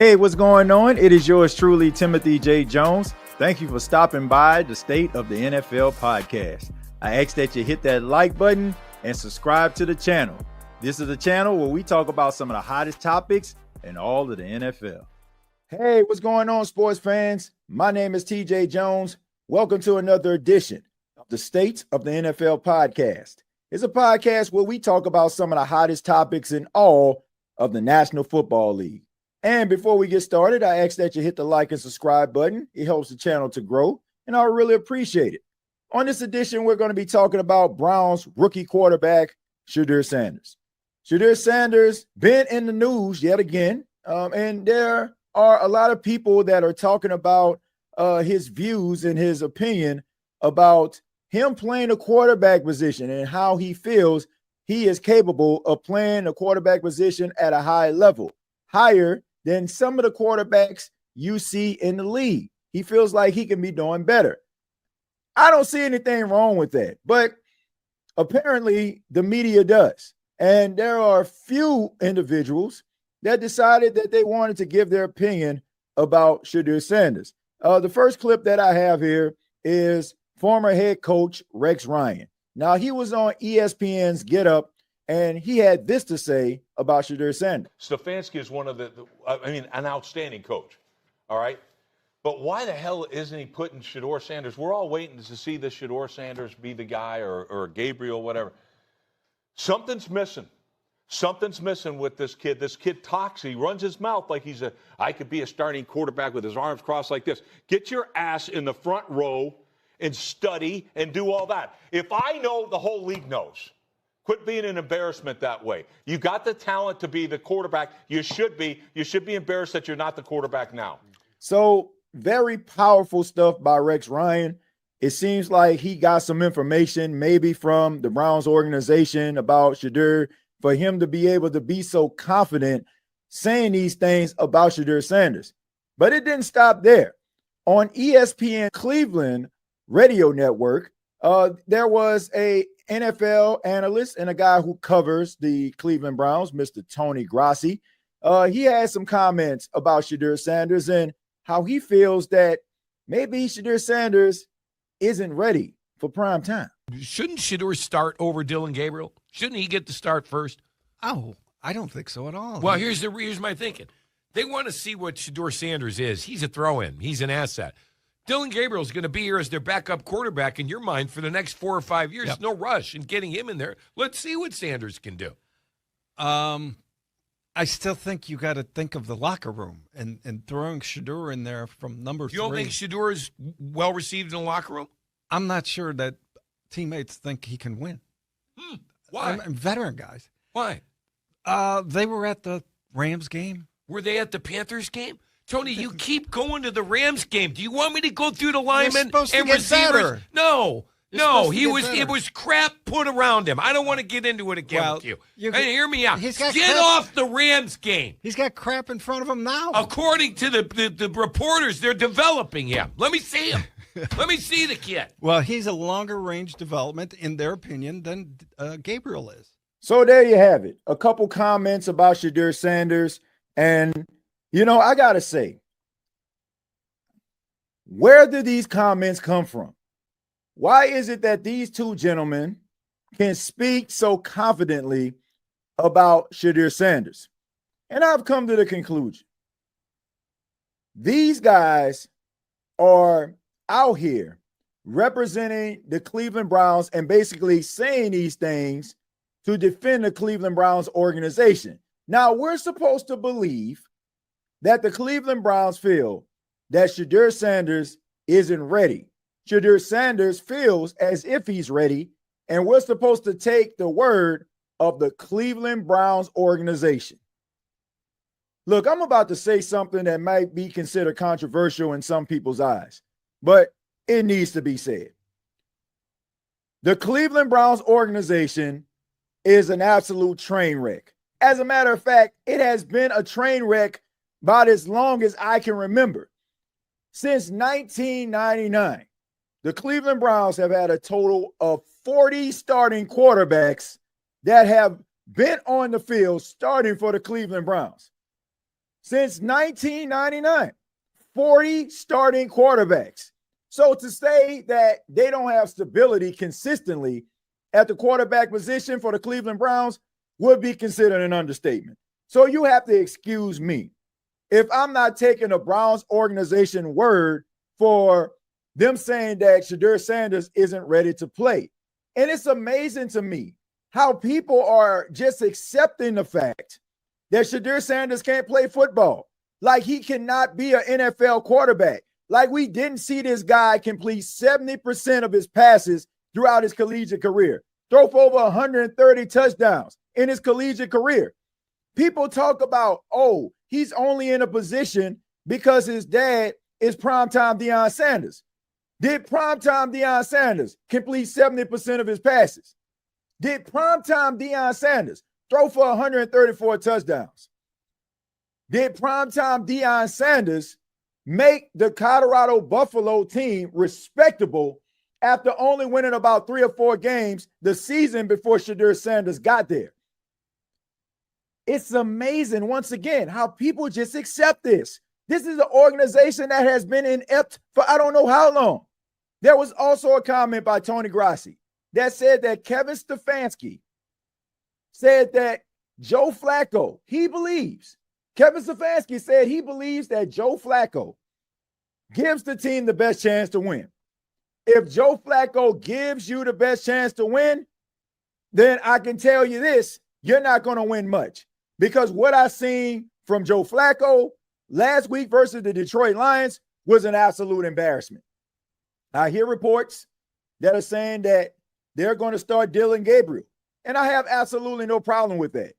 Hey, what's going on? It is yours truly, Timothy J. Jones. Thank you for stopping by the State of the NFL podcast. I ask that you hit that like button and subscribe to the channel. This is a channel where we talk about some of the hottest topics in all of the NFL. Hey, what's going on, sports fans? My name is TJ Jones. Welcome to another edition of the State of the NFL podcast. It's a podcast where we talk about some of the hottest topics in all of the National Football League. And before we get started, I ask that you hit the like and subscribe button. It helps the channel to grow, and I really appreciate it. On this edition, we're going to be talking about Browns rookie quarterback, Shedeur Sanders. Shedeur Sanders been in the news yet again, and there are a lot of people that are talking about his views and his opinion about him playing a quarterback position and how he feels he is capable of playing a quarterback position at a high level, higher than some of the quarterbacks you see in the league. He feels like he can be doing better. I don't see anything wrong with that, but apparently the media does. And there are a few individuals that decided that they wanted to give their opinion about Shedeur Sanders. The first clip that I have here is former head coach Rex Ryan. Now, he was on ESPN's Get Up, and he had this to say about Shedeur Sanders. Stefanski is one of an outstanding coach, all right? But why the hell isn't he putting Shedeur Sanders? We're all waiting to see the Shedeur Sanders be the guy or Gabriel, whatever. Something's missing. Something's missing with this kid. This kid talks. He runs his mouth like I could be a starting quarterback with his arms crossed like this. Get your ass in the front row and study and do all that. If I know, the whole league knows. Quit being an embarrassment that way. You got the talent to be the quarterback. You should be. You should be embarrassed that you're not the quarterback now. So very powerful stuff by Rex Ryan. It seems like he got some information maybe from the Browns organization about Shedeur for him to be able to be so confident saying these things about Shedeur Sanders. But it didn't stop there. On ESPN Cleveland radio network, there was a NFL analyst and a guy who covers the Cleveland Browns, Mr. Tony Grossi. He had some comments about Shedeur Sanders and how he feels that maybe Shedeur Sanders isn't ready for prime time. Shouldn't Shedeur start over Dillon Gabriel? Shouldn't he get the start first? Oh, I don't think so at all. Well, here's my thinking. They want to see what Shedeur Sanders is. He's a throw-in. He's an asset. Dillon Gabriel's going to be here as their backup quarterback in your mind for the next 4 or 5 years. Yep. No rush in getting him in there. Let's see what Sanders can do. I still think you got to think of the locker room and throwing Shedeur in there from number 3. You don't think Shedeur is well received in the locker room? I'm not sure that teammates think he can win. Why? Veteran guys. Why? They were at the Rams game. Were they at the Panthers game? Tony, you keep going to the Rams game. Do you want me to go through the linemen and receivers? Better. No. It was crap put around him. I don't want to get into it again with you. Hear me out. Get off the Rams game. He's got crap in front of him now. According to the reporters, they're developing him. Let me see him. Let me see the kid. Well, he's a longer range development, in their opinion, than Gabriel is. So there you have it. A couple comments about Shedeur Sanders. And, I got to say, where did these comments come from? Why is it that these two gentlemen can speak so confidently about Shedeur Sanders? And I've come to the conclusion. These guys are out here representing the Cleveland Browns and basically saying these things to defend the Cleveland Browns organization. Now, we're supposed to believe that the Cleveland Browns feel that Shedeur Sanders isn't ready. Shedeur Sanders feels as if he's ready, and we're supposed to take the word of the Cleveland Browns organization. Look, I'm about to say something that might be considered controversial in some people's eyes, but it needs to be said. The Cleveland Browns organization is an absolute train wreck. As a matter of fact, it has been a train wreck about as long as I can remember. Since 1999, the Cleveland Browns have had a total of 40 starting quarterbacks that have been on the field starting for the Cleveland Browns. since 1999. 40 starting quarterbacks. So to say that they don't have stability consistently at the quarterback position for the Cleveland Browns would be considered an understatement. So you have to excuse me if I'm not taking the Browns organization word for them saying that Shedeur Sanders isn't ready to play. And it's amazing to me how people are just accepting the fact that Shedeur Sanders can't play football. Like he cannot be an NFL quarterback. Like we didn't see this guy complete 70% of his passes throughout his collegiate career. Throw for over 130 touchdowns in his collegiate career. People talk about, oh, he's only in a position because his dad is primetime Deion Sanders. Did primetime Deion Sanders complete 70% of his passes? Did primetime Deion Sanders throw for 134 touchdowns? Did primetime Deion Sanders make the Colorado Buffalo team respectable after only winning about 3 or 4 games the season before Shedeur Sanders got there? It's amazing, once again, how people just accept this. This is an organization that has been inept for I don't know how long. There was also a comment by Tony Grossi that said that Kevin Stefanski said that Joe Flacco, Kevin Stefanski said he believes that Joe Flacco gives the team the best chance to win. If Joe Flacco gives you the best chance to win, then I can tell you this, you're not going to win much. Because what I seen from Joe Flacco last week versus the Detroit Lions was an absolute embarrassment. I hear reports that are saying that they're going to start Dillon Gabriel, and I have absolutely no problem with that.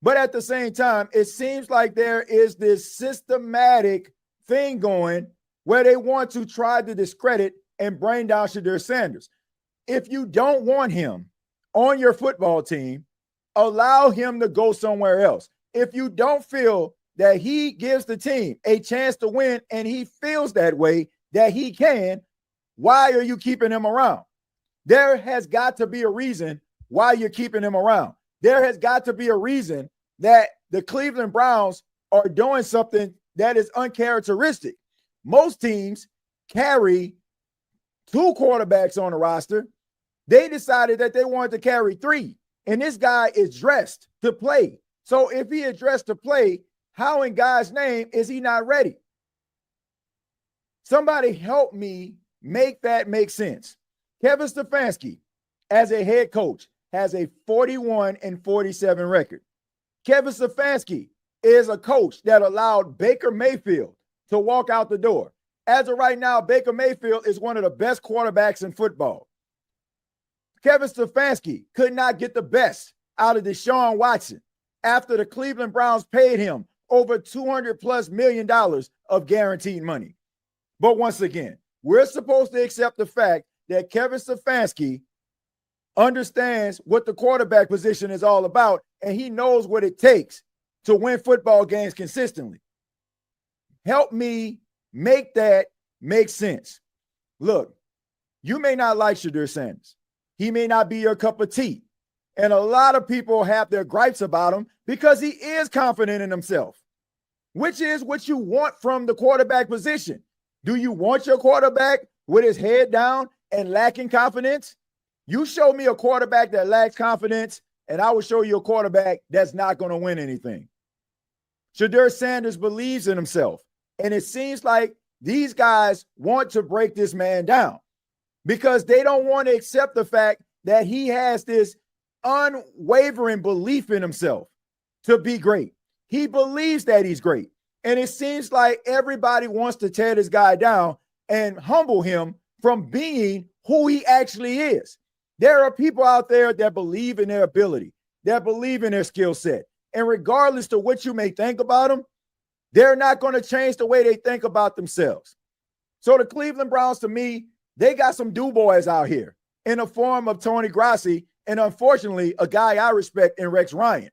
But at the same time, it seems like there is this systematic thing going where they want to try to discredit and bring down Shedeur Sanders. If you don't want him on your football team, allow him to go somewhere else. If you don't feel that he gives the team a chance to win and he feels that way, that he can, why are you keeping him around? There has got to be a reason why you're keeping him around. There has got to be a reason that the Cleveland Browns are doing something that is uncharacteristic. Most teams carry 2 quarterbacks on the roster. They decided that they wanted to carry 3, and this guy is dressed to play. So if he is dressed to play, how in God's name is he not ready? Somebody help me make that make sense. Kevin Stefanski, as a head coach, has a 41-47 record. Kevin Stefanski is a coach that allowed Baker Mayfield to walk out the door. As of right now, Baker Mayfield is one of the best quarterbacks in football. Kevin Stefanski could not get the best out of Deshaun Watson after the Cleveland Browns paid him over $200+ million of guaranteed money. But once again, we're supposed to accept the fact that Kevin Stefanski understands what the quarterback position is all about, and he knows what it takes to win football games consistently. Help me make that make sense. Look, you may not like Shedeur Sanders. He may not be your cup of tea. And a lot of people have their gripes about him because he is confident in himself, which is what you want from the quarterback position. Do you want your quarterback with his head down and lacking confidence? You show me a quarterback that lacks confidence, and I will show you a quarterback that's not going to win anything. Shedeur Sanders believes in himself, and it seems like these guys want to break this man down because they don't want to accept the fact that he has this unwavering belief in himself to be great. He believes that he's great, and it seems like everybody wants to tear this guy down and humble him from being who he actually is. There are people out there that believe in their ability, that believe in their skill set. And regardless to what you may think about them, they're not going to change the way they think about themselves. So the Cleveland Browns, to me, they got some do-boys out here in the form of Tony Grossi and, unfortunately, a guy I respect in Rex Ryan.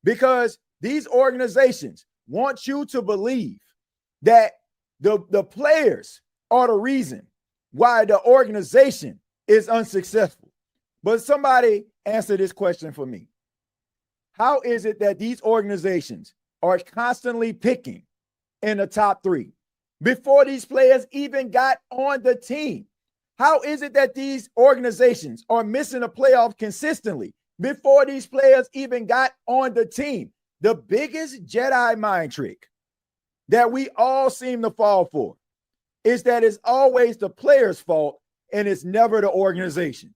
Because these organizations want you to believe that the players are the reason why the organization is unsuccessful. But somebody answer this question for me. How is it that these organizations are constantly picking in the top 3 before these players even got on the team? How is it that these organizations are missing the playoffs consistently before these players even got on the team? The biggest Jedi mind trick that we all seem to fall for is that it's always the player's fault and it's never the organization.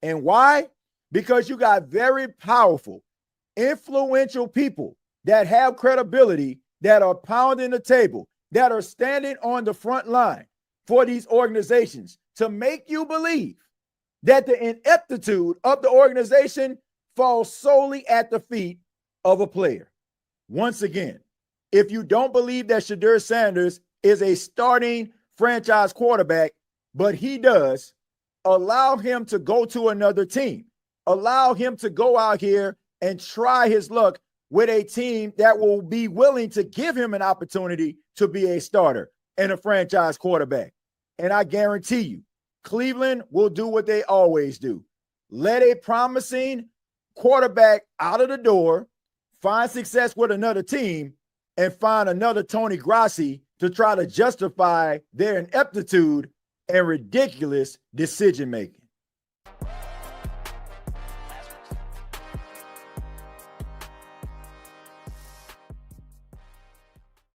And why? Because you got very powerful, influential people that have credibility, that are pounding the table, that are standing on the front line for these organizations to make you believe that the ineptitude of the organization falls solely at the feet of a player. Once again, if you don't believe that Shedeur Sanders is a starting franchise quarterback, but he does, allow him to go to another team. Allow him to go out here and try his luck with a team that will be willing to give him an opportunity to be a starter and a franchise quarterback. And I guarantee you, Cleveland will do what they always do. Let a promising quarterback out of the door, find success with another team, and find another Tony Grossi to try to justify their ineptitude and ridiculous decision-making.